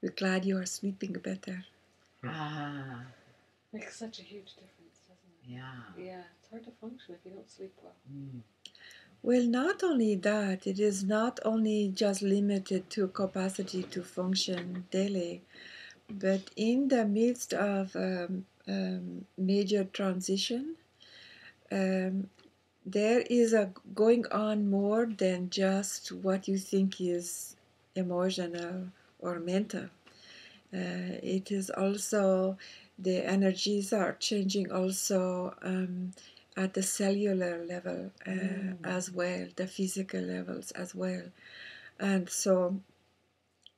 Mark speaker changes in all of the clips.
Speaker 1: We're glad you are sleeping better.
Speaker 2: Ah,
Speaker 3: Makes such a huge difference, doesn't it?
Speaker 2: yeah.
Speaker 3: Yeah, it's hard to function if you don't sleep well.
Speaker 2: Mm.
Speaker 1: Well, not only that, it is not only just limited to capacity to function daily, but in the midst of major transition, um, there is a going on more than just what you think is emotional or mental. It is also the energies are changing also at the cellular level as well, the physical levels as well. And so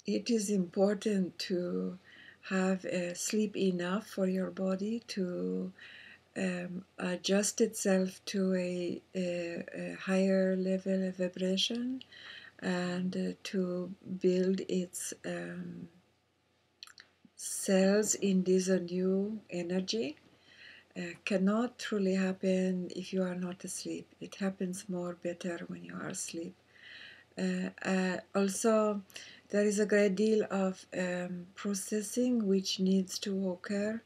Speaker 1: it is important to have sleep enough for your body to adjust itself to a higher level of vibration and to build its cells in this new energy. Cannot truly happen if you are not asleep. It happens more better when you are asleep. Also, there is a great deal of processing which needs to occur,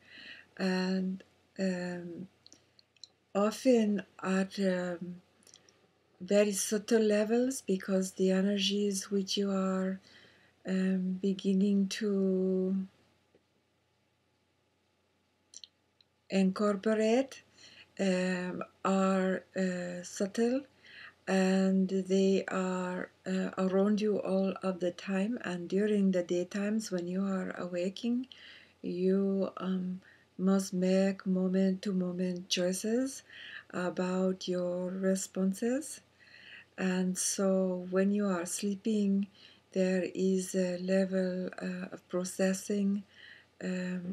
Speaker 1: and often at very subtle levels, because the energies which you are beginning to incorporate are subtle, and they are around you all of the time. And during the daytimes when you are awaking, you must make moment to moment choices about your responses. And so when you are sleeping, there is a level of processing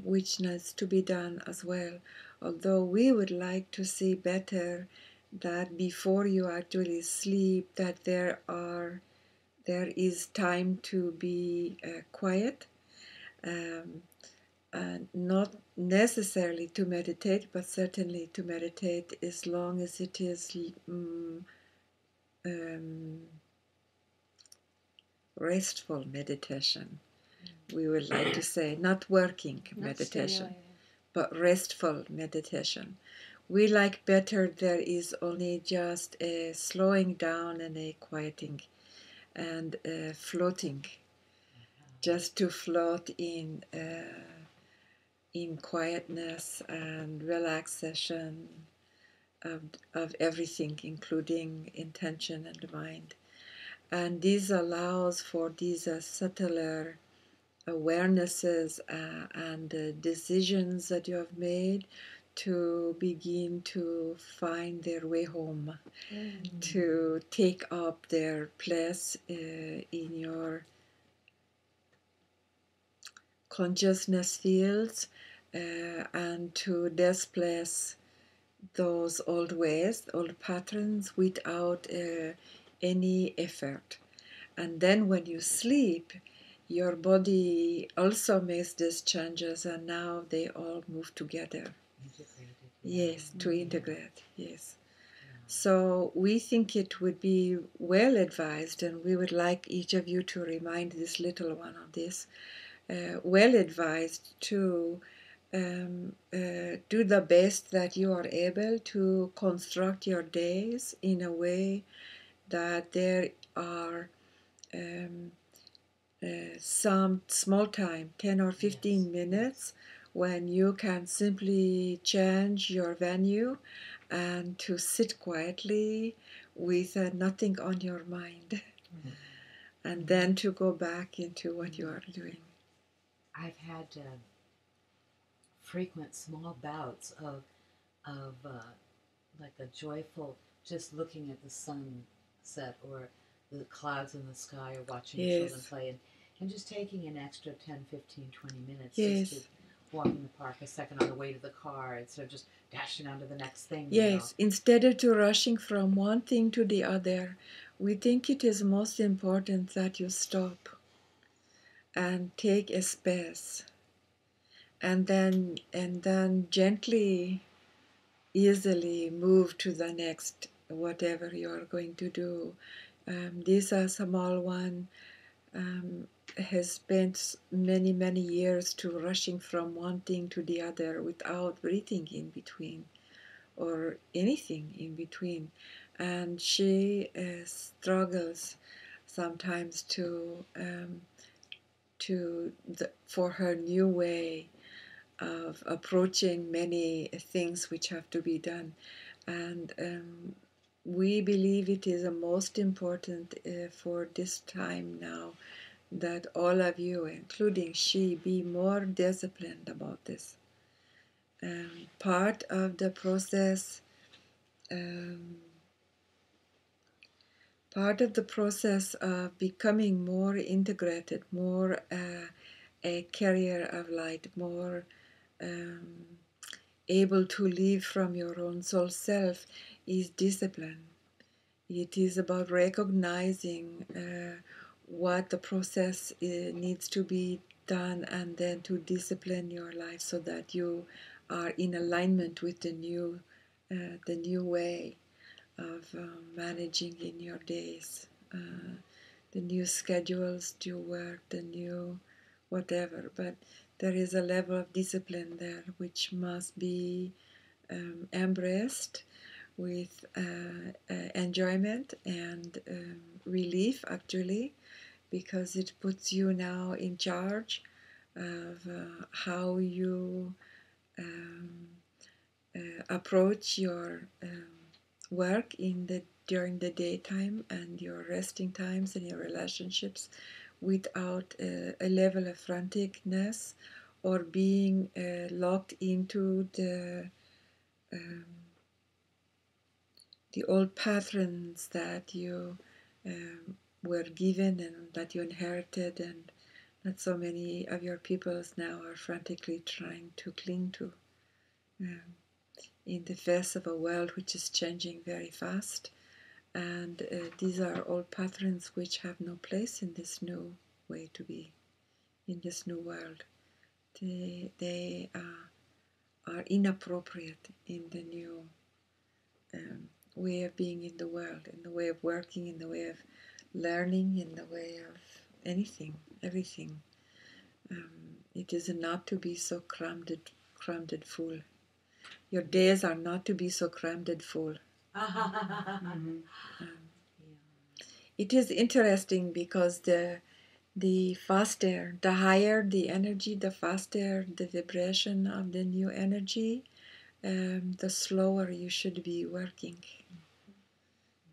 Speaker 1: which needs to be done as well. Although we would like to see better that before you actually sleep, that there is time to be quiet, um, and not necessarily to meditate, but certainly to meditate as long as it is um, restful meditation. We would like to say not working
Speaker 3: Not
Speaker 1: meditation,
Speaker 3: stimulating.
Speaker 1: but restful meditation. We like better there is only just a slowing down and a quieting and a floating, just to float in quietness and relaxation of everything, including intention and mind. And this allows for these subtler awarenesses and decisions that you have made to begin to find their way home, to take up their place in your consciousness fields, and to displace those old ways, old patterns without any effort. And then when you sleep, your body also makes these changes, and now they all move together.
Speaker 2: Integrated.
Speaker 1: Yes, to integrate, yes. So we think it would be well advised, and we would like each of you to remind this little one of this, well advised to do the best that you are able to construct your days in a way that there are um, some small time, 10 or 15 minutes, when you can simply change your venue and to sit quietly with nothing on your mind, and then to go back into what you are doing.
Speaker 2: I've had frequent small bouts of like a joyful, just looking at the sunset or the clouds in the sky or watching children
Speaker 1: Yes,
Speaker 2: play, and just taking an extra 10, 15, 20 minutes just to
Speaker 1: yes,
Speaker 2: walk in the park a second on the way to the car instead of just dashing on to the next thing,
Speaker 1: yes. Instead of to rushing from one thing to the other, we think it is most important that you stop and take a space, and then gently, easily move to the next whatever you are going to do. These are small one. has spent many, many years to rushing from one thing to the other without breathing in between or anything in between. And she struggles sometimes for her new way of approaching many things which have to be done. And we believe it is the most important for this time now that all of you, including she, be more disciplined about this. Part of the process, of becoming more integrated, more a carrier of light, more able to live from your own soul self, is discipline. It is about recognizing what the process needs to be done, and then to discipline your life so that you are in alignment with the new way of managing in your days, the new schedules to work, the new whatever. But there is a level of discipline there which must be embraced with enjoyment and relief, actually, because it puts you now in charge of how you approach your work during the daytime, and your resting times and your relationships, without a level of franticness or being locked into the old patterns that you were given and that you inherited, and that so many of your peoples now are frantically trying to cling to, in the face of a world which is changing very fast. And these are old patterns which have no place in this new way to be, in this new world. They are inappropriate in the new way of being in the world, in the way of working, in the way of learning, in the way of everything. It is not to be so crammed full. Your days are not to be so crammed full. It is interesting because the faster, the higher the energy, the faster the vibration of the new energy, the slower you should be working.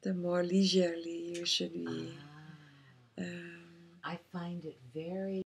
Speaker 1: The more leisurely you should be.
Speaker 2: I find it very